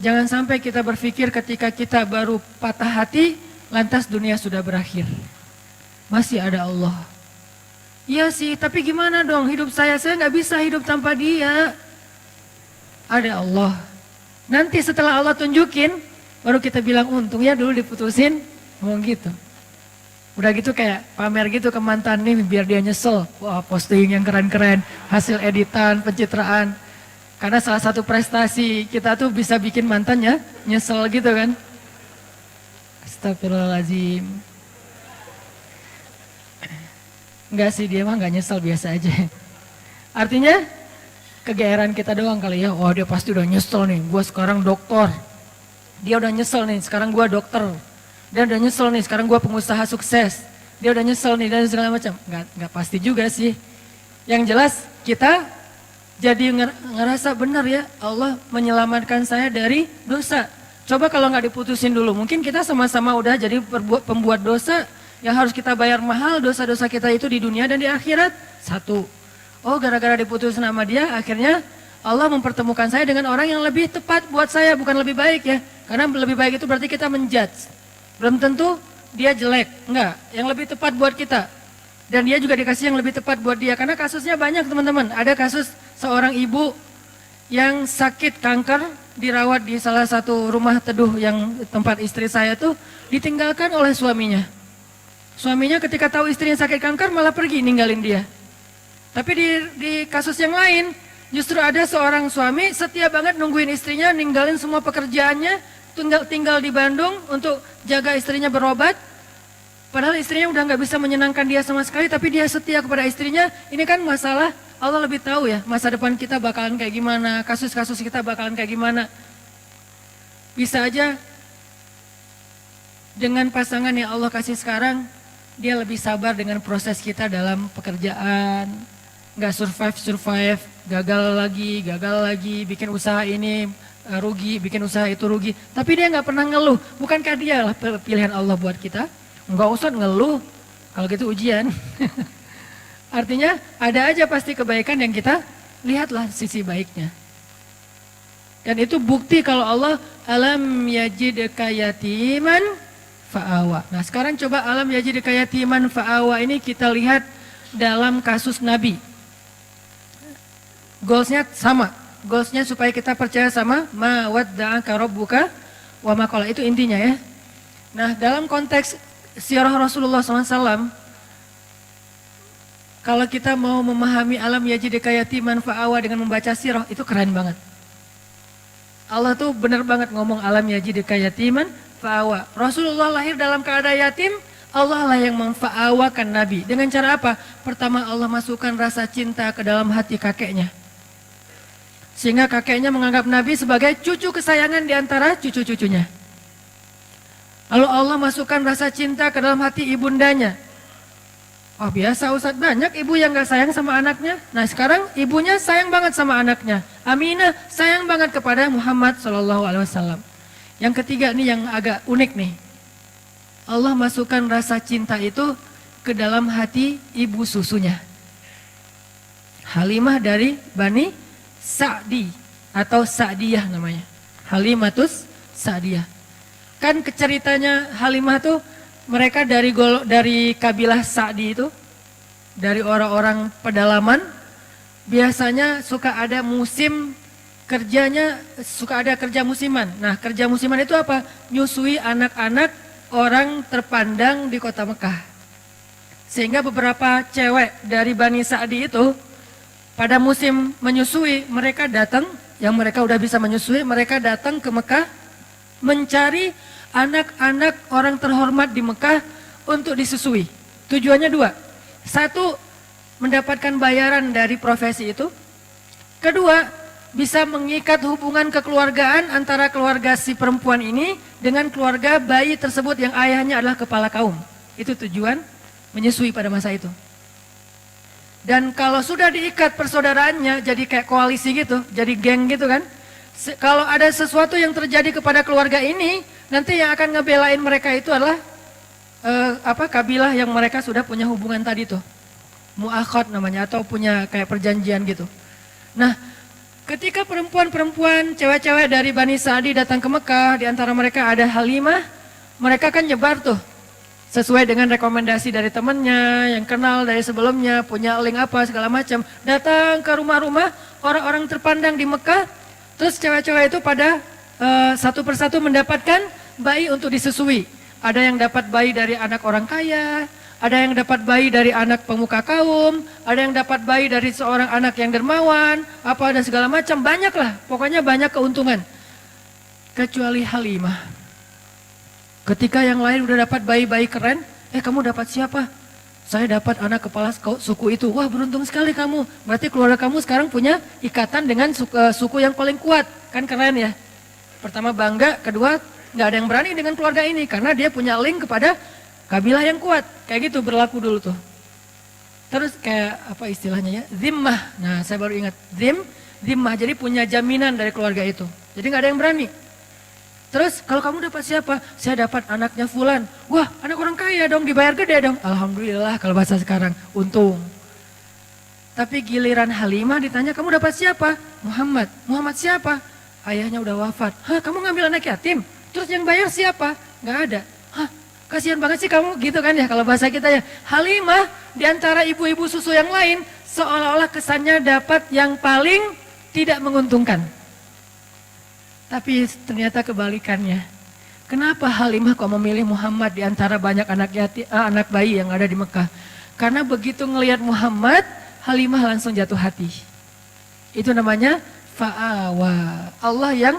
Jangan sampai kita berpikir ketika kita baru patah hati, lantas dunia sudah berakhir. Masih ada Allah. Iya sih, tapi gimana dong hidup saya nggak bisa hidup tanpa dia. Ada Allah. Nanti setelah Allah tunjukin, baru kita bilang untung ya dulu diputusin, ngomong gitu. Udah gitu kayak pamer gitu ke mantan nih biar dia nyesel. Wah, posting yang keren-keren, hasil editan, pencitraan. Karena salah satu prestasi kita tuh bisa bikin mantannya nyesel gitu kan. Astagfirullahaladzim. Enggak sih, dia mah enggak nyesel, biasa aja. Artinya kegeeran kita doang kali ya. Wah, dia pasti udah nyesel nih, gua sekarang dokter. Dia udah nyesel nih, sekarang gua dokter. Dia udah nyesel nih, sekarang gua pengusaha sukses. Dia udah nyesel nih dan segala macam. Enggak pasti juga sih. Yang jelas kita jadi ngerasa benar ya, Allah menyelamatkan saya dari dosa. Coba kalau nggak diputusin dulu, mungkin kita sama-sama udah jadi pembuat dosa yang harus kita bayar mahal dosa-dosa kita itu di dunia dan di akhirat. Satu, oh gara-gara diputusin sama dia, akhirnya Allah mempertemukan saya dengan orang yang lebih tepat buat saya, bukan lebih baik ya. Karena lebih baik itu berarti kita menjudge. Belum tentu dia jelek, enggak. Yang lebih tepat buat kita. Dan dia juga dikasih yang lebih tepat buat dia. Karena kasusnya banyak teman-teman. Ada kasus seorang ibu yang sakit kanker, dirawat di salah satu rumah teduh yang tempat istri saya tuh ditinggalkan oleh suaminya. Suaminya ketika tahu istrinya sakit kanker malah pergi ninggalin dia. Tapi di kasus yang lain justru ada seorang suami setia banget nungguin istrinya, ninggalin semua pekerjaannya, tinggal di Bandung untuk jaga istrinya berobat. Padahal istrinya udah nggak bisa menyenangkan dia sama sekali, tapi dia setia kepada istrinya. Ini kan masalah Allah lebih tahu ya, masa depan kita bakalan kayak gimana, kasus-kasus kita bakalan kayak gimana. Bisa aja dengan pasangan yang Allah kasih sekarang, dia lebih sabar dengan proses kita dalam pekerjaan. Nggak survive, gagal lagi, bikin usaha ini rugi, bikin usaha itu rugi. Tapi dia nggak pernah ngeluh, bukankah dia lah pilihan Allah buat kita? Nggak usah ngeluh, kalau gitu ujian. Artinya ada aja pasti kebaikan yang kita lihatlah sisi baiknya. Dan itu bukti kalau Allah alam yajidka yatiman fa'awa. Nah sekarang coba alam yajidka yatiman fa'awa ini kita lihat dalam kasus Nabi. Goalsnya sama, goalsnya supaya kita percaya sama ma wadda'aka rabbuka wa ma qala, itu intinya ya. Nah dalam konteks sirah Rasulullah SAW, kalau kita mau memahami alam yajidka yatiman fa'awa dengan membaca sirah, itu keren banget. Allah tuh benar banget ngomong alam yajidka yatiman fa'awa. Rasulullah lahir dalam keadaan yatim, Allah lah yang memfa'awakan Nabi. Dengan cara apa? Pertama Allah masukkan rasa cinta ke dalam hati kakeknya. Sehingga kakeknya menganggap Nabi sebagai cucu kesayangan di antara cucu-cucunya. Lalu Allah masukkan rasa cinta ke dalam hati ibundanya. Oh biasa Ustadz, banyak ibu yang gak sayang sama anaknya. Nah sekarang ibunya sayang banget sama anaknya. Aminah sayang banget kepada Muhammad SAW. Yang ketiga nih yang agak unik nih. Allah masukkan rasa cinta itu ke dalam hati ibu susunya. Halimah dari Bani Sa'di atau Sa'diyah namanya. Halimatus Sa'diyah. Kan ceritanya Halimah tuh mereka dari kabilah Sa'di itu, dari orang-orang pedalaman, biasanya suka ada musim kerjanya, suka ada kerja musiman. Nah kerja musiman itu apa? Nyusui anak-anak orang terpandang di kota Mekah. Sehingga beberapa cewek dari Bani Sa'di itu pada musim menyusui mereka datang, yang mereka udah bisa menyusui, mereka datang ke Mekah mencari anak-anak orang terhormat di Mekah untuk disusui. Tujuannya dua. Satu, mendapatkan bayaran dari profesi itu. Kedua, bisa mengikat hubungan kekeluargaan antara keluarga si perempuan ini dengan keluarga bayi tersebut yang ayahnya adalah kepala kaum. Itu tujuan menyusui pada masa itu. Dan kalau sudah diikat persaudaraannya jadi kayak koalisi gitu, jadi geng gitu kan. Kalau ada sesuatu yang terjadi kepada keluarga ini, nanti yang akan ngebelain mereka itu adalah kabilah yang mereka sudah punya hubungan tadi tuh. Mu'akhad namanya, atau punya kayak perjanjian gitu. Nah, Ketika perempuan-perempuan, cewek-cewek dari Bani Sa'di datang ke Mekah, di antara mereka ada Halimah, mereka kan nyebar tuh. Sesuai dengan rekomendasi dari temannya, yang kenal dari sebelumnya, punya link apa segala macam. Datang ke rumah-rumah orang-orang terpandang di Mekah, terus cewek-cewek itu pada satu persatu mendapatkan bayi untuk disusui. Ada yang dapat bayi dari anak orang kaya, ada yang dapat bayi dari anak pemuka kaum, ada yang dapat bayi dari seorang anak yang dermawan, apa dan segala macam, banyak lah, pokoknya banyak keuntungan. Kecuali Halimah. Ketika yang lain udah dapat bayi-bayi keren, kamu dapat siapa? Saya dapat anak kepala suku itu. Wah, beruntung sekali kamu. Berarti keluarga kamu sekarang punya ikatan dengan suku yang paling kuat. Kan keren ya. Pertama bangga, kedua nggak ada yang berani dengan keluarga ini karena dia punya link kepada kabilah yang kuat. Kayak gitu berlaku dulu tuh. Terus kayak apa istilahnya ya? Zimmah. Nah, saya baru ingat. Zimmah. Jadi punya jaminan dari keluarga itu. Jadi nggak ada yang berani. Terus kalau kamu dapat siapa? Saya dapat anaknya Fulan. Wah, anak orang kaya dong, dibayar gede dong. Alhamdulillah kalau bahasa sekarang, untung. Tapi giliran Halimah ditanya, kamu dapat siapa? Muhammad. Muhammad siapa? Ayahnya udah wafat. Hah, kamu ngambil anak yatim? Terus yang bayar siapa? Nggak ada. Hah, kasihan banget sih kamu, gitu kan ya kalau bahasa kita ya. Halimah di antara ibu-ibu susu yang lain seolah-olah kesannya dapat yang paling tidak menguntungkan. Tapi ternyata kebalikannya. Kenapa Halimah kok memilih Muhammad di antara banyak anak bayi yang ada di Mekah? Karena begitu ngelihat Muhammad, Halimah langsung jatuh hati. Itu namanya fa'awa. Allah yang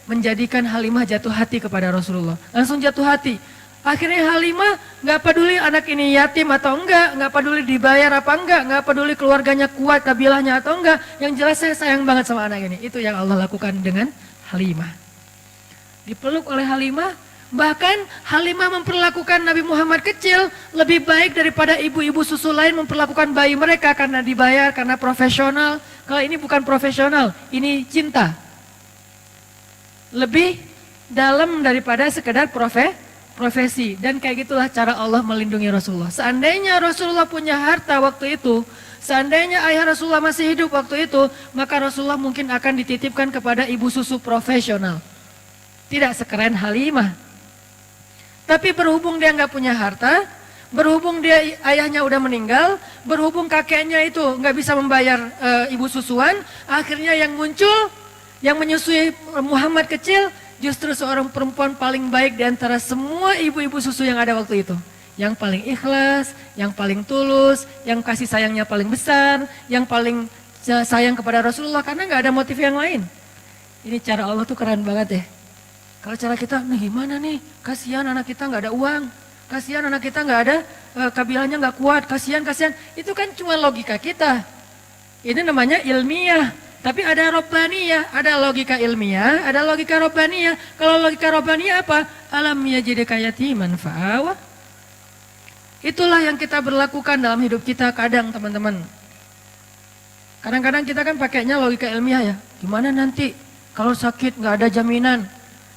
menjadikan Halimah jatuh hati kepada Rasulullah. Langsung jatuh hati. Akhirnya Halimah nggak peduli anak ini yatim atau enggak, nggak peduli dibayar apa enggak, nggak peduli keluarganya kuat, kabilahnya atau enggak. Yang jelas saya sayang banget sama anak ini. Itu yang Allah lakukan dengan Halimah. Dipeluk oleh Halimah, bahkan Halimah memperlakukan Nabi Muhammad kecil lebih baik daripada ibu-ibu susu lain memperlakukan bayi mereka karena dibayar, karena profesional. Kalau ini bukan profesional, ini cinta. Lebih dalam daripada sekedar profesi. Dan kayak gitulah cara Allah melindungi Rasulullah. Seandainya Rasulullah punya harta waktu itu, seandainya ayah Rasulullah masih hidup waktu itu, maka Rasulullah mungkin akan dititipkan kepada ibu susu profesional. Tidak sekeren Halimah. Tapi berhubung dia nggak punya harta, berhubung dia ayahnya udah meninggal, berhubung kakeknya itu nggak bisa membayar ibu susuan, akhirnya yang muncul, yang menyusui Muhammad kecil, justru seorang perempuan paling baik di antara semua ibu-ibu susu yang ada waktu itu. Yang paling ikhlas, yang paling tulus, yang kasih sayangnya paling besar, yang paling sayang kepada Rasulullah karena nggak ada motif yang lain. Ini cara Allah tuh keren banget ya. Kalau cara kita, nah gimana nih? Kasihan anak kita nggak ada uang, kasihan anak kita nggak ada kabilahnya nggak kuat, kasihan. Itu kan cuma logika kita. Ini namanya ilmiah. Tapi ada robbaniyah, ada logika ilmiah, ada logika robbaniyah. Kalau logika robbaniyah apa? Alam yajidka yatiman fa'awa. Itulah yang kita berlakukan dalam hidup kita kadang teman-teman. Kadang-kadang kita kan pakainya logika ilmiah ya. Gimana nanti kalau sakit nggak ada jaminan?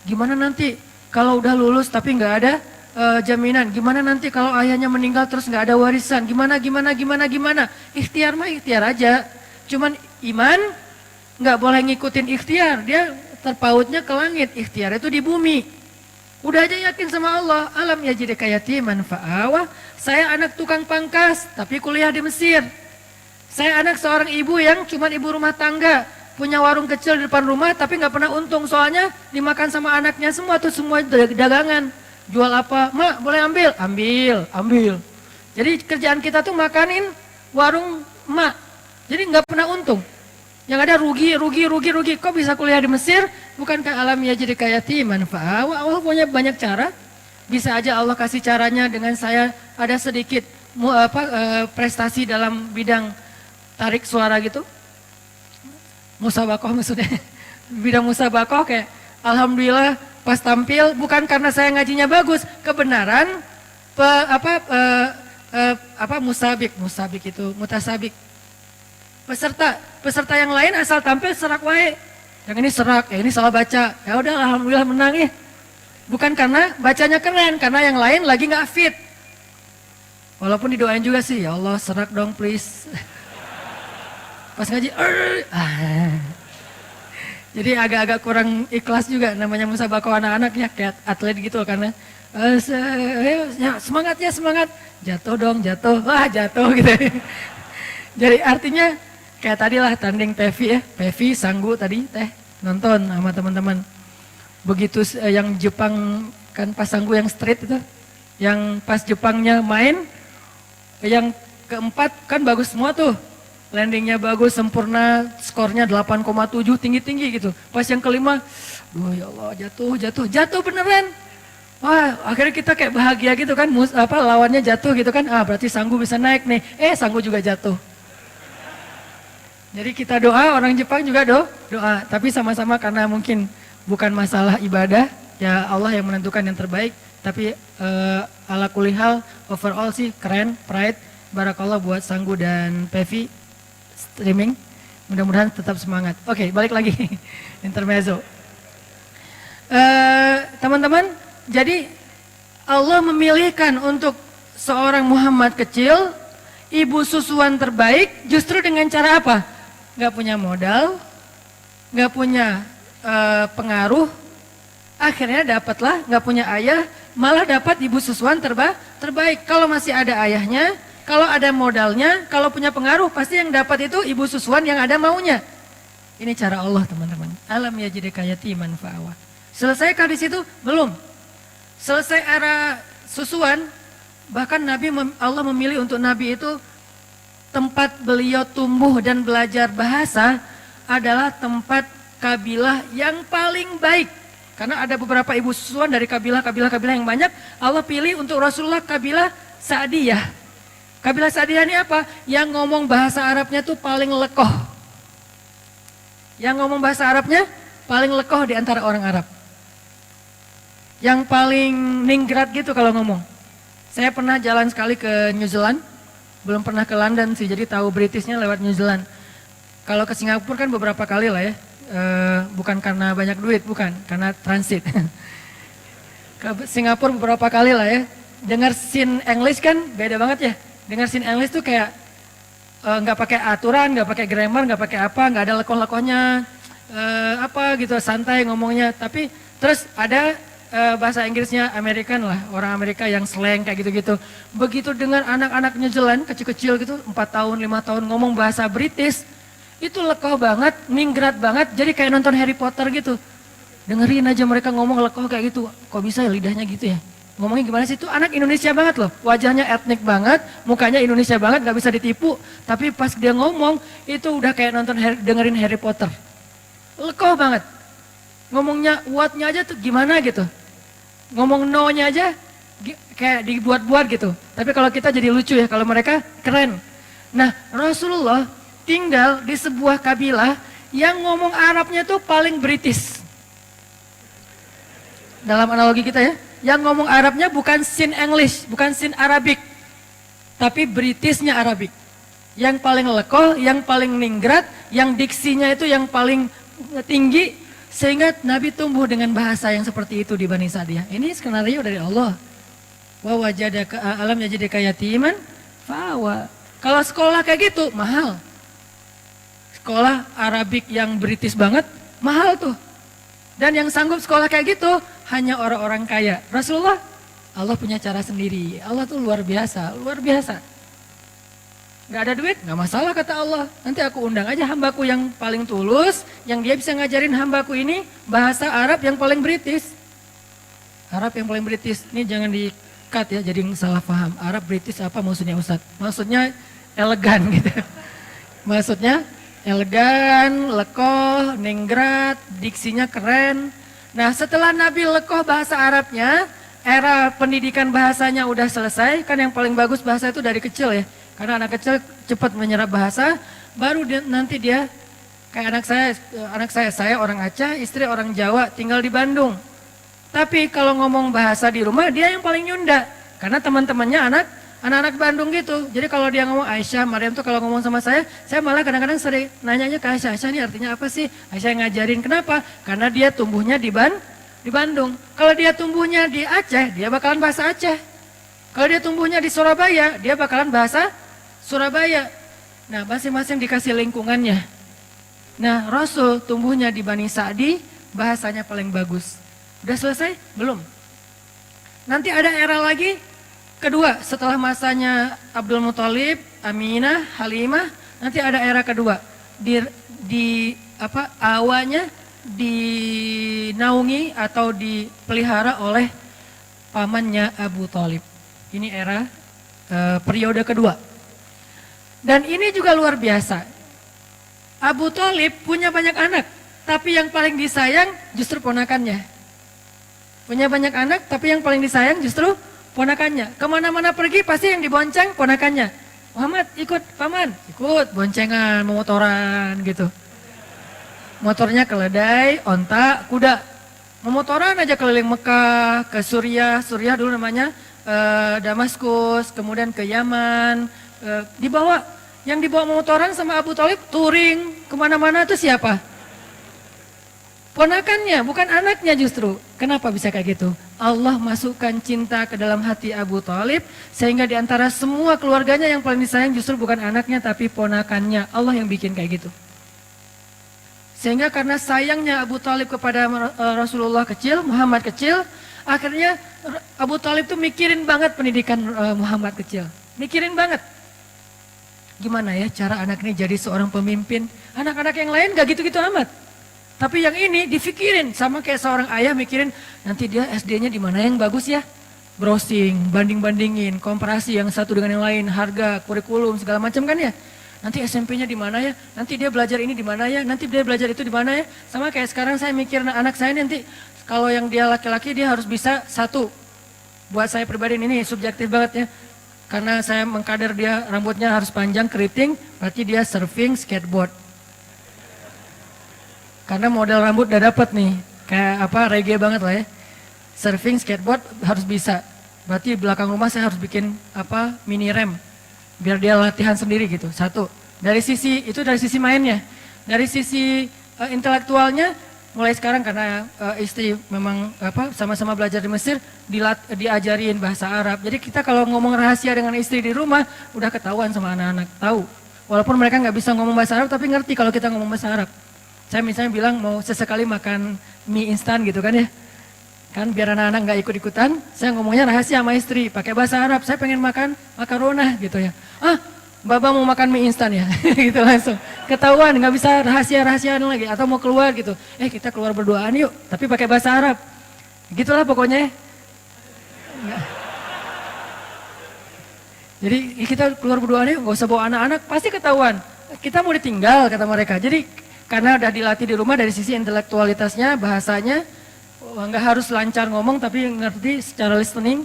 Gimana nanti kalau udah lulus tapi nggak ada jaminan? Gimana nanti kalau ayahnya meninggal terus nggak ada warisan? Gimana? Ikhtiar mah ikhtiar aja. Cuman iman nggak boleh ngikutin ikhtiar. Dia terpautnya ke langit. Ikhtiar itu di bumi. Udah aja yakin sama Allah. Alam yajidka yatiman fa'awa. Saya anak tukang pangkas, tapi kuliah di Mesir. Saya anak seorang ibu yang cuma ibu rumah tangga. Punya warung kecil di depan rumah, tapi nggak pernah untung. Soalnya dimakan sama anaknya semua tuh, semua dagangan. Jual apa? Mak, boleh ambil? Ambil. Jadi kerjaan kita tuh makanin warung mak. Jadi nggak pernah untung. Yang ada rugi. Kok bisa kuliah di Mesir? Bukankah alam yajidka yatiman fa'awa? Allah punya banyak cara. Bisa aja Allah kasih caranya dengan saya ada sedikit prestasi dalam bidang tarik suara gitu. Musabakoh maksudnya. Bidang musabakoh kayak alhamdulillah pas tampil bukan karena saya ngajinya bagus, kebenaran musabik itu mutasabik. Peserta yang lain asal tampil serak wae. Yang ini serak, ini salah baca. Ya udah alhamdulillah menang ya. Bukan karena bacanya keren, karena yang lain lagi nggak fit. Walaupun didoain juga sih, ya Allah serak dong please. Pas ngaji, Jadi agak-agak kurang ikhlas juga namanya musabaqah anak-anak ya, kayak atlet gitu karena semangat ya semangat, jatuh dong jatuh, wah jatuh gitu. Jadi artinya kayak tadi lah tanding Pevi ya, Pevi Sanggu tadi teh nonton sama teman-teman. Begitu yang Jepang kan pas Sanggu yang street itu, yang pas Jepangnya main, yang keempat kan bagus semua tuh. Landingnya bagus, sempurna, skornya 8,7, tinggi-tinggi gitu. Pas yang kelima, duh ya Allah jatuh beneran. Wah akhirnya kita kayak bahagia gitu kan, lawannya jatuh gitu kan, berarti Sanggu bisa naik nih. Sanggu juga jatuh. Jadi kita doa, orang Jepang juga doa. Tapi sama-sama karena mungkin bukan masalah ibadah, ya Allah yang menentukan yang terbaik. Tapi ala kulihal, overall sih keren, pride, barakallah buat Sanggu dan Pevi. Streaming, mudah-mudahan tetap semangat. Oke, balik lagi intermezzo. Teman-teman, jadi Allah memilihkan untuk seorang Muhammad kecil, ibu susuan terbaik, justru dengan cara apa? Gak punya modal, gak punya pengaruh, akhirnya dapatlah gak punya ayah, malah dapat ibu susuan terbaik. Kalau masih ada ayahnya, kalau ada modalnya, kalau punya pengaruh, pasti yang dapat itu ibu susuan yang ada maunya. Ini cara Allah teman-teman. Alam yajidka yatiman fa'awa. Selesaikah di situ? Belum. Selesai era susuan, bahkan Allah memilih untuk Nabi itu tempat beliau tumbuh dan belajar bahasa adalah tempat kabilah yang paling baik. Karena ada beberapa ibu susuan dari kabilah yang banyak, Allah pilih untuk Rasulullah kabilah Sa'diyah. Kabilah Sa'diyah ini apa? Yang ngomong bahasa Arabnya tuh paling lekoh. Yang ngomong bahasa Arabnya paling lekoh di antara orang Arab. Yang paling ningrat gitu kalau ngomong. Saya pernah jalan sekali ke New Zealand. Belum pernah ke London sih, jadi tahu Britishnya lewat New Zealand. Kalau ke Singapura kan beberapa kali lah ya. Bukan karena banyak duit, bukan. Karena transit. Ke Singapura beberapa kali lah ya. Dengar scene English kan beda banget ya. Dengar scene English tuh kayak nggak pakai aturan, nggak pakai grammar, nggak pakai apa, nggak ada lekoh-lekohnya, apa gitu santai ngomongnya. Tapi terus ada bahasa Inggrisnya American lah, orang Amerika yang slang kayak gitu-gitu. Begitu dengan anak-anak New Zealand kecil-kecil gitu, 4 tahun, 5 tahun ngomong bahasa British, itu lekoh banget, ningrat banget, jadi kayak nonton Harry Potter gitu. Dengerin aja mereka ngomong lekoh kayak gitu, kok bisa ya lidahnya gitu ya? Ngomongnya gimana sih, itu anak Indonesia banget loh, wajahnya etnik banget, mukanya Indonesia banget, gak bisa ditipu. Tapi pas dia ngomong, itu udah kayak dengerin Harry Potter. Lekoh banget. Ngomongnya what-nya aja tuh gimana gitu. Ngomong no-nya aja kayak dibuat-buat gitu. Tapi kalau kita jadi lucu ya, kalau mereka keren. Nah Rasulullah tinggal di sebuah kabilah yang ngomong Arabnya tuh paling British. Dalam analogi kita ya. Yang ngomong Arabnya bukan sin English, bukan sin Arabic, tapi Britishnya Arabic. Yang paling lekoh, yang paling ningrat, yang diksinya itu yang paling tinggi, sehingga Nabi tumbuh dengan bahasa yang seperti itu di Bani Sa'diyah. Ini skenario dari Allah. Wa wajadaka alam yajidka yatiman fa'awa. Kalau sekolah kayak gitu mahal. Sekolah Arabic yang British banget mahal tuh. Dan yang sanggup sekolah kayak gitu hanya orang-orang kaya. Rasulullah, Allah punya cara sendiri. Allah tuh luar biasa, luar biasa. Gak ada duit, gak masalah kata Allah. Nanti aku undang aja hambaku yang paling tulus, yang dia bisa ngajarin hambaku ini bahasa Arab yang paling British. Arab yang paling British, ini jangan di-cut ya, jadi salah paham. Arab British apa maksudnya Ustadz? Maksudnya elegan gitu. Maksudnya elegan, lekoh, ningrat, diksinya keren. Nah setelah Nabi lekoh bahasa Arabnya, era pendidikan bahasanya udah selesai. Kan yang paling bagus bahasa itu dari kecil ya. Karena anak kecil cepat menyerap bahasa, baru nanti dia kayak anak saya orang Aceh, istri orang Jawa, tinggal di Bandung. Tapi kalau ngomong bahasa di rumah dia yang paling nyunda. Karena teman-temannya anak-anak Bandung gitu. Jadi kalau dia ngomong Aisyah, Maryam tuh kalau ngomong sama saya malah kadang-kadang sering nanyanya ke Aisyah, Aisyah ini artinya apa sih? Aisyah ngajarin, kenapa? Karena dia tumbuhnya di Bandung. Kalau dia tumbuhnya di Aceh, dia bakalan bahasa Aceh. Kalau dia tumbuhnya di Surabaya, dia bakalan bahasa Surabaya. Nah, masing-masing dikasih lingkungannya. Nah, Rasul tumbuhnya di Bani Sa'di, bahasanya paling bagus. Udah selesai? Belum. Nanti ada era lagi, kedua setelah masanya Abdul Muthalib, Aminah, Halimah, nanti ada era kedua. Awalnya dinaungi atau dipelihara oleh pamannya Abu Thalib. Ini era periode kedua. Dan ini juga luar biasa. Abu Thalib punya banyak anak, tapi yang paling disayang justru ponakannya. Punya banyak anak, tapi yang paling disayang justru ponakannya. Kemana-mana pergi pasti yang dibonceng ponakannya. Muhammad ikut paman, ikut boncengan, memotoran gitu. Motornya keledai, onta, kuda. Memotoran aja keliling Mekah, ke Suriah dulu namanya Damaskus, kemudian ke Yaman. Yang dibawa memotoran sama Abu Thalib touring kemana-mana itu siapa? Ponakannya, bukan anaknya justru. Kenapa bisa kayak gitu? Allah masukkan cinta ke dalam hati Abu Thalib, sehingga di antara semua keluarganya yang paling disayang justru bukan anaknya tapi ponakannya. Allah yang bikin kayak gitu. Sehingga karena sayangnya Abu Thalib kepada Rasulullah kecil, Muhammad kecil, akhirnya Abu Thalib tuh mikirin banget pendidikan Muhammad kecil. Mikirin banget. Gimana ya cara anak ini jadi seorang pemimpin? Anak-anak yang lain gak gitu-gitu amat. Tapi yang ini difikirin, sama kayak seorang ayah mikirin nanti dia SD-nya di mana yang bagus ya. Browsing, banding-bandingin, komparasi yang satu dengan yang lain, harga, kurikulum, segala macam kan ya. Nanti SMP-nya di mana ya, nanti dia belajar ini di mana ya, nanti dia belajar itu di mana ya. Sama kayak sekarang saya mikir anak saya nanti kalau yang dia laki-laki dia harus bisa satu. Buat saya pribadi ini subjektif banget ya. Karena saya mengkader dia rambutnya harus panjang, keriting, berarti dia surfing, skateboard. Karena model rambut udah dapet nih, kayak reggae banget lah ya. Surfing, skateboard harus bisa. Berarti belakang rumah saya harus bikin mini rem. Biar dia latihan sendiri gitu, satu. Dari sisi mainnya. Dari sisi intelektualnya, mulai sekarang karena istri memang sama-sama belajar di Mesir, diajarin bahasa Arab. Jadi kita kalau ngomong rahasia dengan istri di rumah, udah ketahuan sama anak-anak, tahu. Walaupun mereka nggak bisa ngomong bahasa Arab, tapi ngerti kalau kita ngomong bahasa Arab. Saya misalnya bilang mau sesekali makan mie instan gitu kan ya. Kan biar anak-anak nggak ikut-ikutan, saya ngomongnya rahasia sama istri, pakai bahasa Arab, saya pengen makan makarona gitu ya. Baba mau makan mie instan ya, gitu langsung. Ketahuan, nggak bisa rahasia-rahasiaan lagi, atau mau keluar gitu. Kita keluar berduaan yuk, tapi pakai bahasa Arab. Gitulah pokoknya. Jadi kita keluar berduaan yuk, nggak usah bawa anak-anak, pasti ketahuan. Kita mau ditinggal, kata mereka. Jadi karena udah dilatih di rumah dari sisi intelektualitasnya, bahasanya, nggak harus lancar ngomong tapi ngerti secara listening.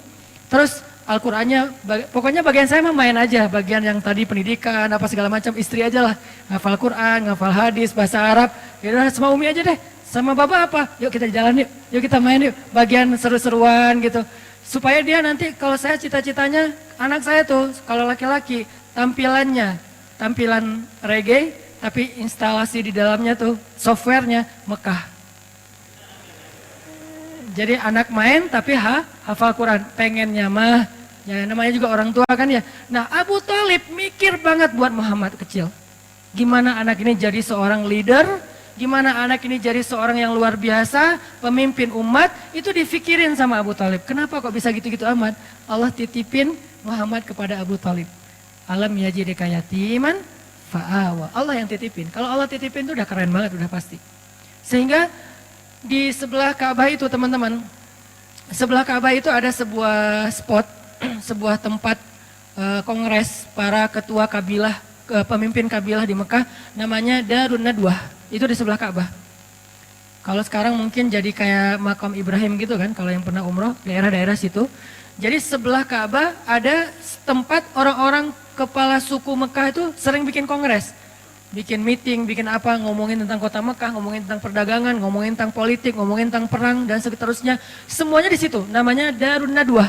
Terus Al-Qur'annya, pokoknya bagian saya mah main aja, bagian yang tadi pendidikan, apa segala macam, istri aja lah. Ngafal Quran, ngafal hadis, bahasa Arab, yaudah sama Umi aja deh. Sama Baba apa? Yuk kita jalan yuk kita main yuk. Bagian seru-seruan gitu. Supaya dia nanti, kalau saya cita-citanya, anak saya tuh, kalau laki-laki, tampilan reggae, tapi instalasi di dalamnya tuh, softwarenya Mekah. Jadi anak main tapi hafal Quran, pengennya mah, ya namanya juga orang tua kan ya. Nah Abu Thalib mikir banget buat Muhammad kecil. Gimana anak ini jadi seorang leader, gimana anak ini jadi seorang yang luar biasa, pemimpin umat, itu difikirin sama Abu Thalib. Kenapa kok bisa gitu-gitu amat? Allah titipin Muhammad kepada Abu Thalib. Alam yajidika yatiman fa'awa. Allah yang titipin. Kalau Allah titipin itu udah keren banget, udah pasti. Sehingga di sebelah Ka'bah itu teman-teman, sebelah Ka'bah itu ada sebuah spot, sebuah tempat kongres para ketua kabilah, pemimpin kabilah di Mekah, namanya Darun Nadwah. Itu di sebelah Ka'bah. Kalau sekarang mungkin jadi kayak makam Ibrahim gitu kan, kalau yang pernah umroh, daerah-daerah situ. Jadi sebelah Ka'bah ada tempat orang-orang kepala suku Mekah itu sering bikin kongres. Bikin meeting, bikin apa, ngomongin tentang kota Mekah, ngomongin tentang perdagangan, ngomongin tentang politik, ngomongin tentang perang dan seterusnya. Semuanya di situ, namanya Darun Nadwah.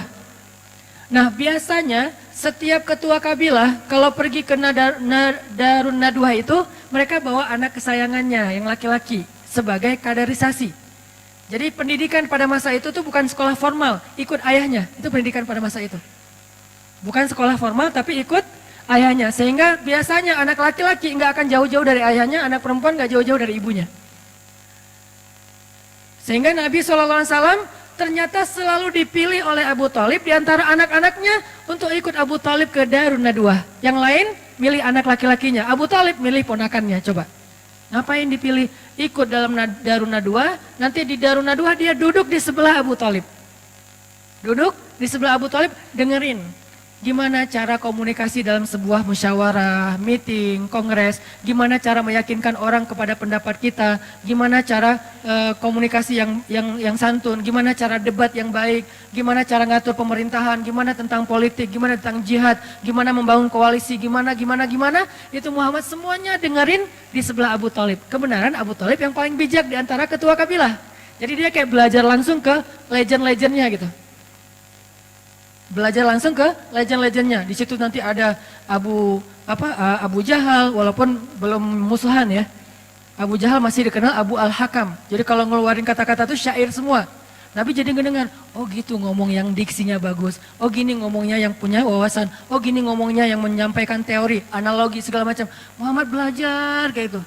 Nah biasanya setiap ketua kabilah kalau pergi ke Darun Nadwah itu, mereka bawa anak kesayangannya yang laki-laki sebagai kaderisasi. Jadi pendidikan pada masa itu tuh bukan sekolah formal, ikut ayahnya, itu pendidikan pada masa itu. Bukan sekolah formal tapi ikut ayahnya. Sehingga biasanya anak laki-laki nggak akan jauh-jauh dari ayahnya, anak perempuan nggak jauh-jauh dari ibunya. Sehingga Nabi SAW ternyata selalu dipilih oleh Abu Thalib di antara anak-anaknya untuk ikut Abu Thalib ke Darun Nadwah. Yang lain milih anak laki-lakinya, Abu Thalib milih ponakannya. Coba, ngapain dipilih ikut dalam Darun Nadwah? Nanti di Darun Nadwah dia duduk di sebelah Abu Thalib. Duduk di sebelah Abu Thalib, dengerin gimana cara komunikasi dalam sebuah musyawarah, meeting, kongres, gimana cara meyakinkan orang kepada pendapat kita, gimana cara komunikasi yang santun, gimana cara debat yang baik, gimana cara ngatur pemerintahan, gimana tentang politik, gimana tentang jihad, gimana membangun koalisi, gimana, itu Muhammad semuanya dengerin di sebelah Abu Thalib. Kebenaran Abu Thalib yang paling bijak di antara ketua kabilah. Jadi dia kayak belajar langsung ke legend-legendnya gitu. Belajar langsung ke legend-legendnya. Di situ nanti ada Abu Jahal, walaupun belum musuhan ya. Abu Jahal masih dikenal Abu Al-Hakam. Jadi kalau ngeluarin kata-kata itu syair semua. Nabi jadi ngedengar, oh gitu ngomong yang diksinya bagus. Oh gini ngomongnya yang punya wawasan. Oh gini ngomongnya yang menyampaikan teori, analogi segala macam. Muhammad belajar kayak itu.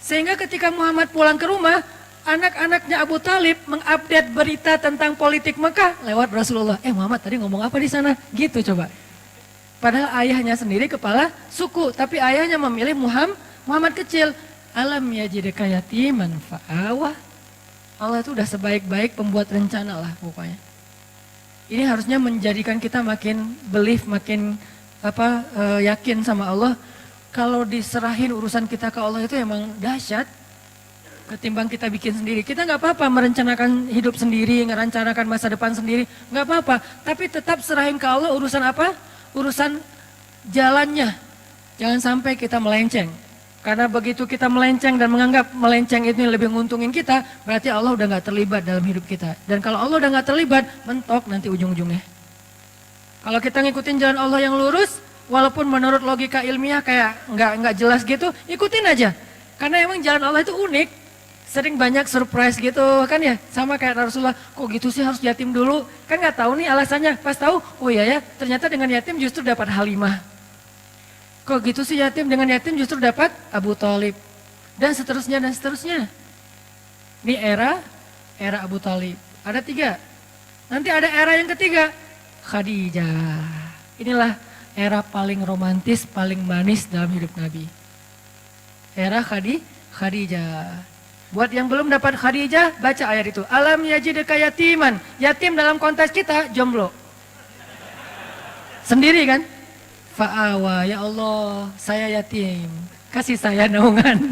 Sehingga ketika Muhammad pulang ke rumah, anak-anaknya Abu Thalib mengupdate berita tentang politik Mekah lewat Rasulullah. Muhammad tadi ngomong apa di sana? Gitu coba. Padahal ayahnya sendiri kepala suku, tapi ayahnya memilih Muhammad kecil. Alam yajidka yatiman fa'awah. Allah itu udah sebaik-baik pembuat rencana lah pokoknya. Ini harusnya menjadikan kita makin belief, makin yakin sama Allah. Kalau diserahin urusan kita ke Allah itu emang dahsyat. Ketimbang kita bikin sendiri, kita nggak apa-apa merencanakan hidup sendiri, merencanakan masa depan sendiri, nggak apa-apa. Tapi tetap serahin ke Allah urusan apa? Urusan jalannya. Jangan sampai kita melenceng. Karena begitu kita melenceng dan menganggap melenceng itu lebih menguntungin kita, berarti Allah udah nggak terlibat dalam hidup kita. Dan kalau Allah udah nggak terlibat, mentok nanti ujung-ujungnya. Kalau kita ngikutin jalan Allah yang lurus, walaupun menurut logika ilmiah kayak nggak jelas gitu, ikutin aja. Karena emang jalan Allah itu unik. Sering banyak surprise gitu kan ya, sama kayak Rasulullah, kok gitu sih harus yatim dulu, kan nggak tahu nih alasannya, pas tahu, oh iya ya, ternyata dengan yatim justru dapat Halimah. Kok gitu sih yatim, dengan yatim justru dapat Abu Thalib, dan seterusnya dan seterusnya. Ini era Abu Thalib, ada 3, nanti ada era yang ketiga, Khadijah. Inilah era paling romantis, paling manis dalam hidup Nabi. Era Khadijah. Buat yang belum dapat Khadijah, baca ayat itu. Alam yajidka yatiman. Yatim dalam konteks kita, jomblo. Sendiri kan? Fa'awa, ya Allah, saya yatim. Kasih saya naungan.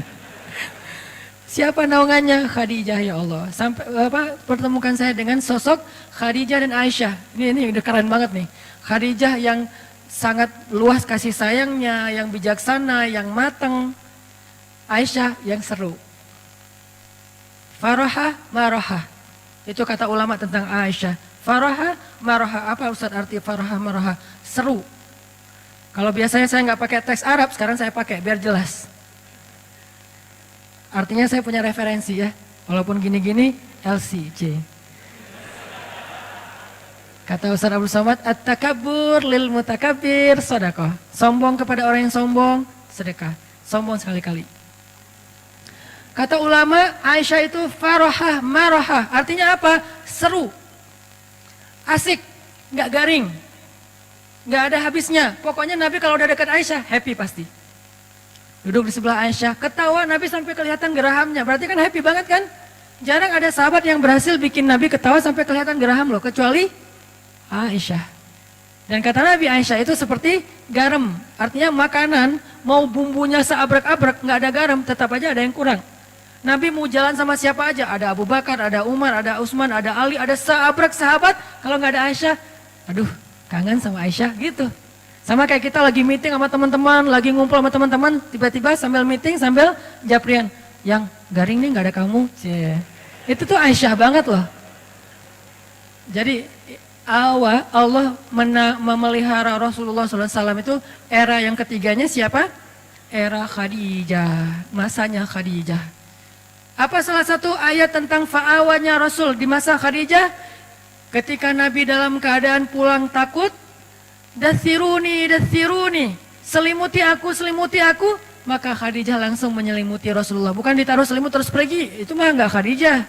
Siapa naungannya? Khadijah, ya Allah. Sampai pertemukan saya dengan sosok Khadijah dan Aisyah. Ini udah keren banget nih. Khadijah yang sangat luas kasih sayangnya, yang bijaksana, yang matang. Aisyah yang seru. Faraha, maraha. Itu kata ulama tentang Aisyah. Faraha, maraha. Apa Ustaz arti faraha, maraha? Seru. Kalau biasanya saya nggak pakai teks Arab, sekarang saya pakai biar jelas. Artinya saya punya referensi ya. Walaupun gini-gini, LCJ. Kata Ustaz Abdul Somad, at-takabbur lil mutakabbir sedekah. Sombong kepada orang yang sombong, sedekah. Sombong sekali-kali. Kata ulama, Aisyah itu farahah, marahah. Artinya apa? Seru. Asik, nggak garing. Nggak ada habisnya. Pokoknya Nabi kalau udah dekat Aisyah, happy pasti. Duduk di sebelah Aisyah, ketawa Nabi sampai kelihatan gerahamnya. Berarti kan happy banget kan? Jarang ada sahabat yang berhasil bikin Nabi ketawa sampai kelihatan geraham loh. Kecuali Aisyah. Dan kata Nabi, Aisyah itu seperti garam. Artinya makanan, mau bumbunya seabrek-abrek, nggak ada garam, tetap aja ada yang kurang. Nabi mau jalan sama siapa aja, ada Abu Bakar, ada Umar, ada Utsman, ada Ali, ada seabrek sahabat. Kalau nggak ada Aisyah, aduh kangen sama Aisyah gitu. Sama kayak kita lagi meeting sama teman-teman, lagi ngumpul sama teman-teman, tiba-tiba sambil meeting sambil japrian, yang garing nih nggak ada kamu. Itu tuh Aisyah banget loh. Jadi Allah memelihara Rasulullah SAW itu era yang ketiganya siapa? Era Khadijah, masanya Khadijah. Apa salah satu ayat tentang fa'awanya Rasul di masa Khadijah? Ketika Nabi dalam keadaan pulang takut, dathiruni, dathiruni, selimuti aku, selimuti aku. Maka Khadijah langsung menyelimuti Rasulullah. Bukan ditaruh selimut terus pergi, itu mah enggak Khadijah.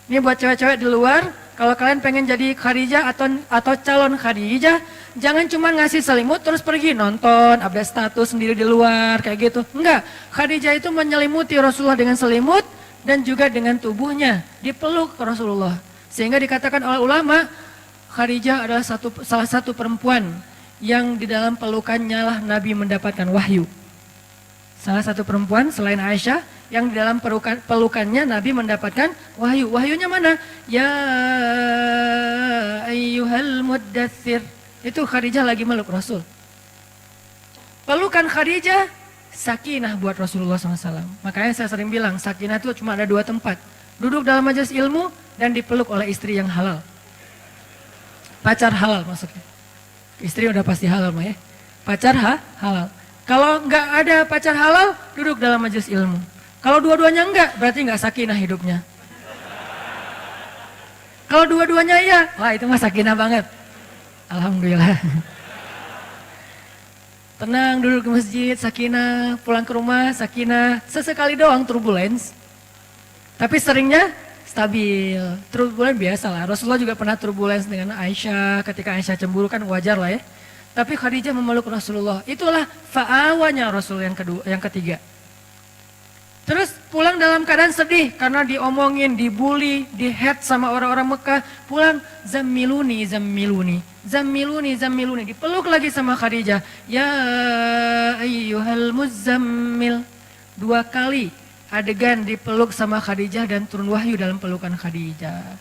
Ini buat cewek-cewek di luar, kalau kalian pengen jadi Khadijah atau calon Khadijah, jangan cuma ngasih selimut terus pergi nonton, update status sendiri di luar kayak gitu. Enggak, Khadijah itu menyelimuti Rasulullah dengan selimut dan juga dengan tubuhnya, dipeluk Rasulullah. Sehingga dikatakan oleh ulama, Khadijah adalah salah satu perempuan yang di dalam pelukannya lah Nabi mendapatkan wahyu. Salah satu perempuan selain Aisyah yang di dalam pelukannya Nabi mendapatkan wahyu. Wahyunya mana? Ya ayyuhal muddathir. Itu Khadijah lagi meluk Rasul. Pelukan Khadijah sakinah buat Rasulullah SAW. Makanya saya sering bilang sakinah itu cuma ada 2 tempat. Duduk dalam majelis ilmu dan dipeluk oleh istri yang halal. Pacar halal maksudnya. Istri udah pasti halal mah ya. Pacar halal. Kalau nggak ada pacar halal, duduk dalam majelis ilmu. Kalau dua-duanya enggak, berarti nggak sakinah hidupnya. Kalau dua-duanya iya, wah itu mah sakinah banget. Alhamdulillah. Tenang duduk di masjid, sakinah, pulang ke rumah, sakinah. Sesekali doang turbulence. Tapi seringnya stabil. Turbulence biasa lah. Rasulullah juga pernah turbulence dengan Aisyah. Ketika Aisyah cemburu kan wajar lah ya. Tapi Khadijah memeluk Rasulullah. Itulah fa'awanya Rasul yang ketiga. Terus pulang dalam keadaan sedih karena diomongin, dibully, dihead sama orang-orang Mekah. Pulang zammiluni, zammiluni, zammiluni, zammiluni. Dipeluk lagi sama Khadijah. Ya ayyuhal muzammil. 2 kali adegan dipeluk sama Khadijah dan turun wahyu dalam pelukan Khadijah.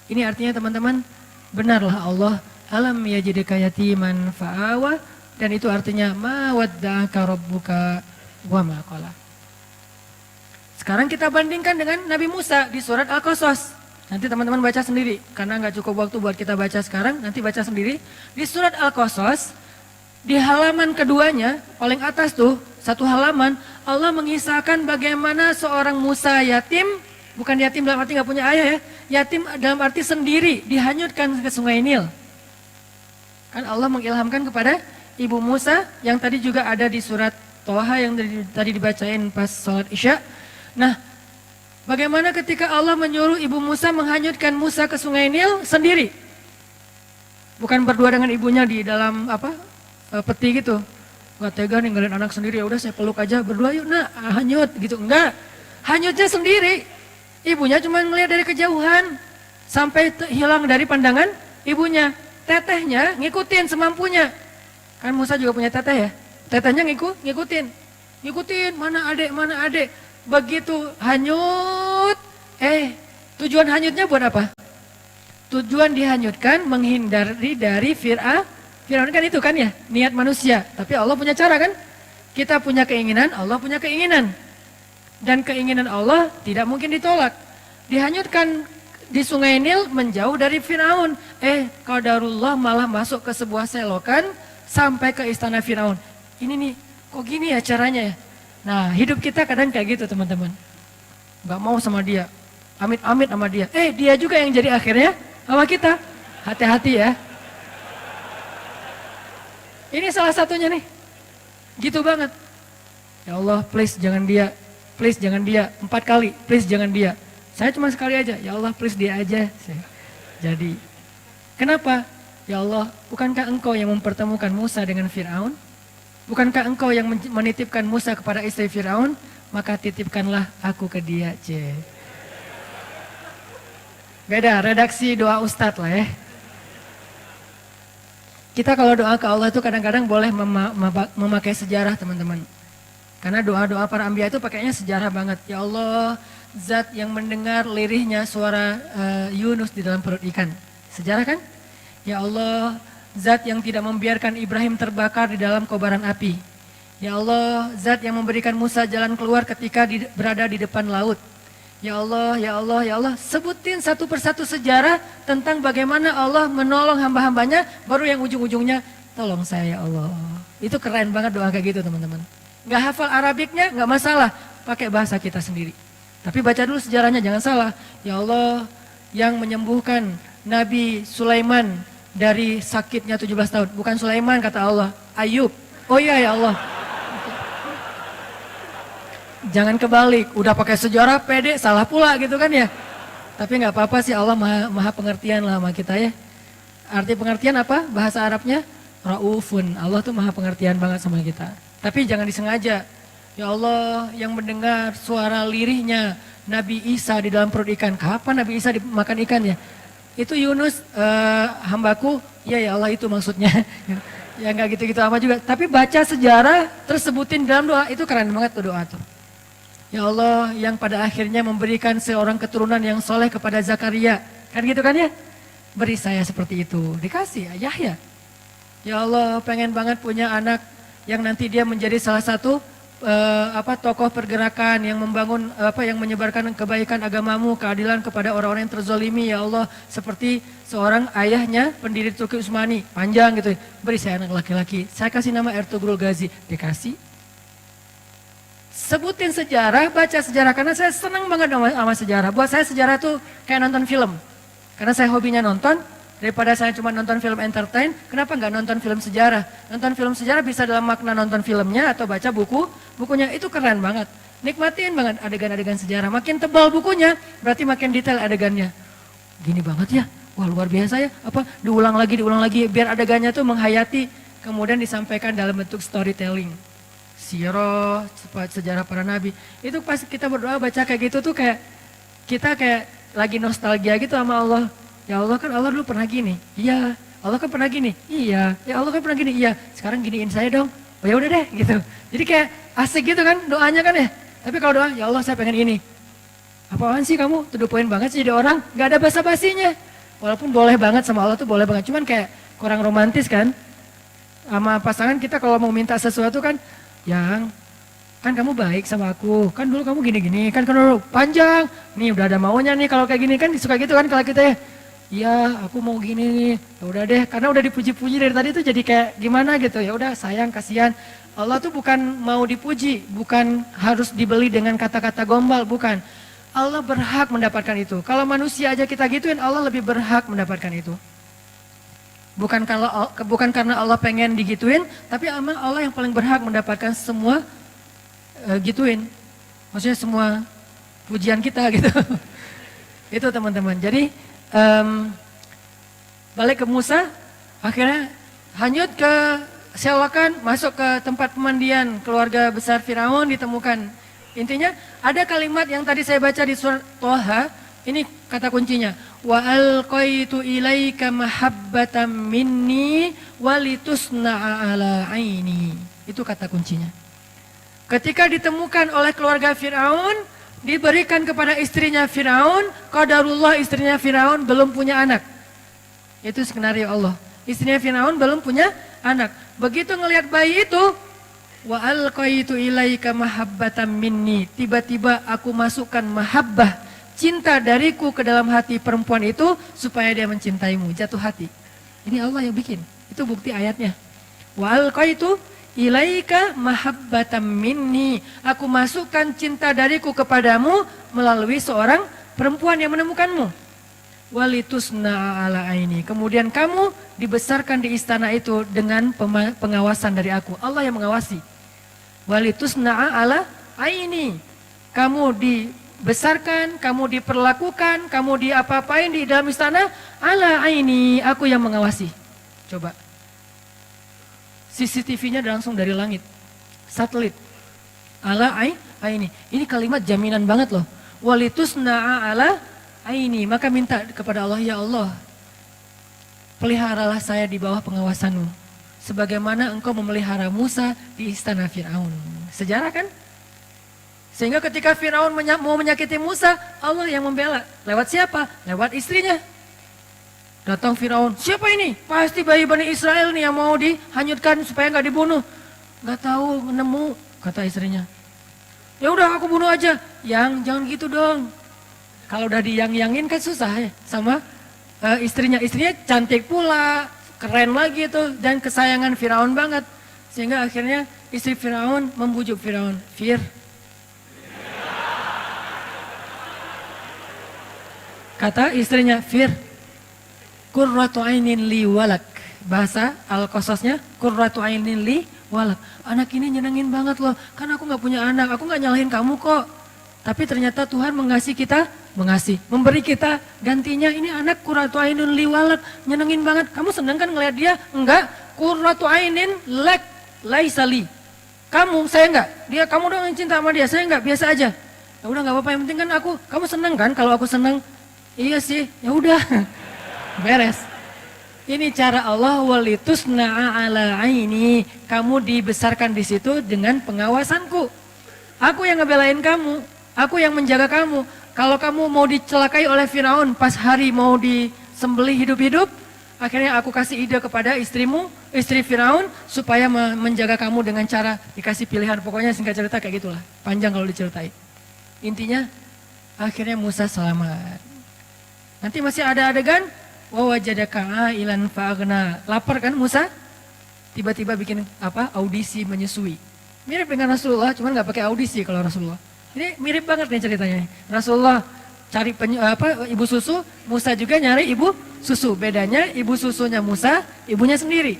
Ini artinya teman-teman, benarlah Allah alam yajidka yatiman fa'awa, dan itu artinya ma wadda'aka rabbuka wa ma qala. Sekarang kita bandingkan dengan Nabi Musa di surat Al-Qasas. Nanti teman-teman baca sendiri karena nggak cukup waktu buat kita baca sekarang, nanti baca sendiri. Di surat Al-Qasas di halaman keduanya paling atas tuh 1 halaman Allah mengisahkan bagaimana seorang Musa yatim, bukan yatim dalam arti nggak punya ayah ya, yatim dalam arti sendiri dihanyutkan ke Sungai Nil. Kan Allah mengilhamkan kepada Ibu Musa yang tadi juga ada di surat Toha yang tadi dibacain pas sholat Isya. Nah, bagaimana ketika Allah menyuruh Ibu Musa menghanyutkan Musa ke Sungai Nil sendiri? Bukan berdua dengan ibunya di dalam peti gitu. Gak tega ninggalin anak sendiri, ya udah saya peluk aja berdua yuk hanyut gitu. Enggak, hanyutnya sendiri. Ibunya cuma ngelihat dari kejauhan sampai hilang dari pandangan ibunya. Tetehnya ngikutin semampunya. Kan Musa juga punya teteh ya. Tetehnya ngikutin. Mana adek. Begitu hanyut. Tujuan hanyutnya buat apa? Tujuan dihanyutkan menghindari dari Fir'aun kan itu kan ya. Niat manusia. Tapi Allah punya cara kan. Kita punya keinginan, Allah punya keinginan. Dan keinginan Allah tidak mungkin ditolak. Dihanyutkan di Sungai Nil menjauh dari Firaun. Qadarullah malah masuk ke sebuah selokan sampai ke istana Firaun. Ini nih, kok gini ya caranya ya? Nah, hidup kita kadang kayak gitu teman-teman. Gak mau sama dia, amit-amit sama dia. Dia juga yang jadi akhirnya sama kita. Hati-hati ya. Ini salah satunya nih. Gitu banget. Ya Allah, please jangan dia. Please jangan dia. 4 kali, please jangan dia. Saya cuma sekali aja, ya Allah please dia aja. Jadi, kenapa? Ya Allah, bukankah engkau yang mempertemukan Musa dengan Fir'aun? Bukankah engkau yang menitipkan Musa kepada istri Fir'aun? Maka titipkanlah aku ke dia. Beda, redaksi doa ustadz lah ya. Kita kalau doa ke Allah itu kadang-kadang boleh memakai sejarah teman-teman. Karena doa-doa para anbiya itu pakainya sejarah banget. Ya Allah, Zat yang mendengar lirihnya suara Yunus di dalam perut ikan. Sejarah kan? Ya Allah, Zat yang tidak membiarkan Ibrahim terbakar di dalam kobaran api. Ya Allah, Zat yang memberikan Musa jalan keluar ketika berada di depan laut. Ya Allah, ya Allah, ya Allah. Sebutin satu persatu sejarah tentang bagaimana Allah menolong hamba-hambanya. Baru yang ujung-ujungnya, tolong saya ya Allah. Itu keren banget doa kayak gitu teman-teman. Gak hafal Arabiknya, gak masalah. Pakai bahasa kita sendiri. Tapi baca dulu sejarahnya, jangan salah. Ya Allah yang menyembuhkan Nabi Sulaiman dari sakitnya 17 tahun. Bukan Sulaiman kata Allah, Ayub. Oh iya ya Allah. Jangan kebalik, udah pakai sejarah pede, salah pula gitu kan ya. Tapi nggak apa-apa sih, Allah maha pengertian lah sama kita ya. Arti pengertian apa? Bahasa Arabnya Raufun. Allah tuh maha pengertian banget sama kita. Tapi jangan disengaja. Ya Allah, yang mendengar suara lirihnya Nabi Isa di dalam perut ikan. Kapan Nabi Isa dimakan ikan ya? Itu Yunus, hambaku. Ya Allah itu maksudnya. Ya nggak gitu-gitu apa juga. Tapi baca sejarah tersebutin dalam doa, itu keren banget tuh doa tuh. Ya Allah yang pada akhirnya memberikan seorang keturunan yang soleh kepada Zakaria. Kan gitu kan ya? Beri saya seperti itu. Dikasih Yahya. Ya Allah pengen banget punya anak yang nanti dia menjadi salah satu tokoh pergerakan yang membangun yang menyebarkan kebaikan agamamu, keadilan kepada orang-orang yang terzolimi. Ya Allah seperti seorang ayahnya pendiri Turki Utsmani. Panjang gitu. Beri saya anak laki-laki. Saya kasih nama Ertugrul Ghazi. Dikasih. Sebutin sejarah, baca sejarah, karena saya senang banget sama sejarah. Buat saya sejarah itu kayak nonton film. Karena saya hobinya nonton, daripada saya cuma nonton film entertain, kenapa nggak nonton film sejarah? Nonton film sejarah bisa dalam makna nonton filmnya atau baca bukunya, itu keren banget. Nikmatin banget adegan-adegan sejarah. Makin tebal bukunya, berarti makin detail adegannya. Gini banget ya, wah luar biasa ya. Diulang lagi, biar adegannya tuh menghayati, kemudian disampaikan dalam bentuk storytelling. Sirah, sejarah para nabi. Itu pas kita berdoa baca kayak gitu tuh kayak kita kayak lagi nostalgia gitu sama Allah. Ya Allah kan Allah dulu pernah gini. Iya. Allah kan pernah gini. Iya. Ya Allah kan pernah gini. Iya. Sekarang giniin saya dong. Oh ya udah deh gitu. Jadi kayak asik gitu kan doanya kan ya. Tapi kalau doa ya Allah saya pengen ini. Apaan sih kamu? To the point banget sih jadi orang. Gak ada basa-basinya. Walaupun boleh banget sama Allah tuh boleh banget. Cuman kayak kurang romantis kan. Sama pasangan kita kalau mau minta sesuatu kan. Yang kan kamu baik sama aku, kan dulu kamu gini-gini, kan dulu panjang, nih udah ada maunya nih kalau kayak gini kan suka gitu kan kalau kita ya, iya aku mau gini nih, ya udah deh, karena udah dipuji-puji dari tadi tuh jadi kayak gimana gitu, ya udah sayang kasihan. Allah tuh bukan mau dipuji, bukan harus dibeli dengan kata-kata gombal, bukan. Allah berhak mendapatkan itu. Kalau manusia aja kita gituin, Allah lebih berhak mendapatkan itu. Bukan karena Allah pengen digituin, tapi Allah yang paling berhak mendapatkan semua gituin. Maksudnya semua pujian kita gitu. Itu teman-teman. Jadi balik ke Musa, akhirnya hanyut ke sewakan, masuk ke tempat pemandian keluarga besar Firaun ditemukan. Intinya ada kalimat yang tadi saya baca di surat Toha, ini kata kuncinya. Wa alqaitu ilaika mahabbatan minni walitusna'a ala aini. Itu kata kuncinya. Ketika ditemukan oleh keluarga Firaun, diberikan kepada istrinya Firaun, qadarullah istrinya Firaun belum punya anak. Itu skenario Allah. Istrinya Firaun belum punya anak. Begitu ngelihat bayi itu, wa alqaitu ilaika mahabbatan minni. Tiba-tiba aku masukkan mahabbah, cinta dariku ke dalam hati perempuan itu supaya dia mencintaimu, jatuh hati. Ini Allah yang bikin. Itu bukti ayatnya. Wa alqaitu ilaika mahabbatan minni. Aku masukkan cinta dariku kepadamu melalui seorang perempuan yang menemukanmu. Walitusna ala aini. Kemudian kamu dibesarkan di istana itu dengan pengawasan dari aku. Allah yang mengawasi. Walitusna ala aini. Kamu dibesarkan, kamu diperlakukan, kamu diapa-apain di dalam istana, ala aini, aku yang mengawasi. Coba. CCTV-nya langsung dari langit. Satelit. Ala aini. Ini kalimat jaminan banget loh. Walitusna'a ala aini. Maka minta kepada Allah, ya Allah, peliharalah saya di bawah pengawasanmu. Sebagaimana engkau memelihara Musa di istana Fir'aun. Sejarah kan? Sehingga ketika Firaun mau menyakiti Musa, Allah yang membela. Lewat siapa? Lewat istrinya. Datang Firaun, siapa ini? Pasti bayi Bani Israel nih yang mau dihanyutkan supaya nggak dibunuh. Nggak tahu, nemu, kata istrinya. Ya udah aku bunuh aja. Jangan gitu dong. Kalau udah diyang-yangin kan susah ya sama istrinya. Istrinya cantik pula, keren lagi tuh dan kesayangan Firaun banget. Sehingga akhirnya istri Firaun membujuk Firaun, kata istrinya, Fir, qurratu ainin li walak. Bahasa Al-Qasasnya qurratu ainin li walak. Anak ini nyenengin banget loh, kan aku gak punya anak, aku gak nyalahin kamu kok. Tapi ternyata Tuhan mengasihi kita, memberi kita gantinya. Ini anak qurratu ainin li walak, nyenengin banget. Kamu seneng kan ngeliat dia? Enggak, qurratu ainin lak laisa li. Kamu, saya enggak. Kamu dong yang cinta sama dia, saya enggak, biasa aja. Ya udah nggak apa-apa, yang penting kan kamu seneng kan? Kalau aku seneng, iya sih, ya udah, beres. Ini cara Allah, walitusna'a ala aini. Kamu dibesarkan di situ dengan pengawasanku. Aku yang ngebelain kamu, aku yang menjaga kamu. Kalau kamu mau dicelakai oleh Firaun pas hari mau disembelih hidup-hidup, akhirnya aku kasih ide kepada istrimu, istri Firaun, supaya menjaga kamu dengan cara dikasih pilihan. Pokoknya singkat cerita kayak gitulah, panjang kalau diceritain. Intinya akhirnya Musa selamat. Nanti masih ada adegan wa wajadaka ailan fa'aghna. Lapar kan Musa? Tiba-tiba bikin audisi menyusui. Mirip dengan Rasulullah, cuman nggak pakai audisi kalau Rasulullah. Ini mirip banget nih ceritanya. Rasulullah cari ibu susu, Musa juga nyari ibu susu. Bedanya ibu susunya Musa, ibunya sendiri.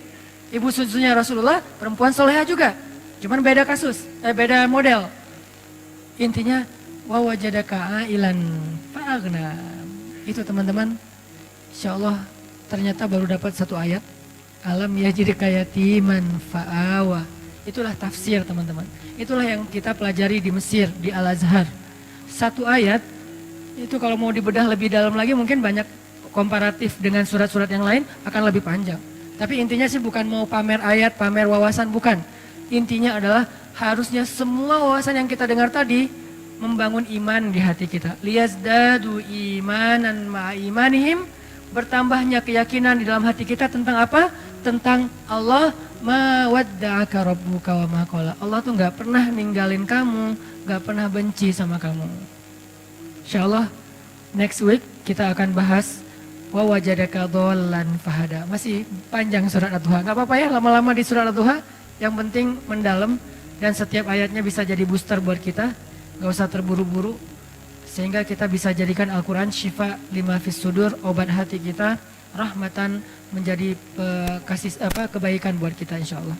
Ibu susunya Rasulullah perempuan soleha juga. Cuman beda kasus, beda model. Intinya wa wajadaka ailan fa'aghna. Itu teman-teman, insyaallah ternyata baru dapat satu ayat. Alam yajidka yatiman fa'awa. Itulah tafsir teman-teman. Itulah yang kita pelajari di Mesir, di Al-Azhar. Satu ayat, itu kalau mau dibedah lebih dalam lagi mungkin banyak komparatif dengan surat-surat yang lain akan lebih panjang. Tapi intinya sih bukan mau pamer ayat, pamer wawasan, bukan. Intinya adalah harusnya semua wawasan yang kita dengar tadi membangun iman di hati kita. Liyazdadu imanan ma'imanihim, bertambahnya keyakinan di dalam hati kita tentang apa? Tentang Allah, ma wadda'aka rabbuka wa ma qala. Allah tuh gak pernah ninggalin kamu, gak pernah benci sama kamu. Insyaallah next week kita akan bahas wa wajadaka dhallan fahada. Masih panjang surat Ad-Duha. Gak apa-apa ya lama-lama di surat Ad-Duha, yang penting mendalam dan setiap ayatnya bisa jadi booster buat kita. Gak usah terburu-buru, sehingga kita bisa jadikan Al-Quran syifa lima fis sudur, obat hati kita, rahmatan, menjadi kebaikan buat kita insyaallah.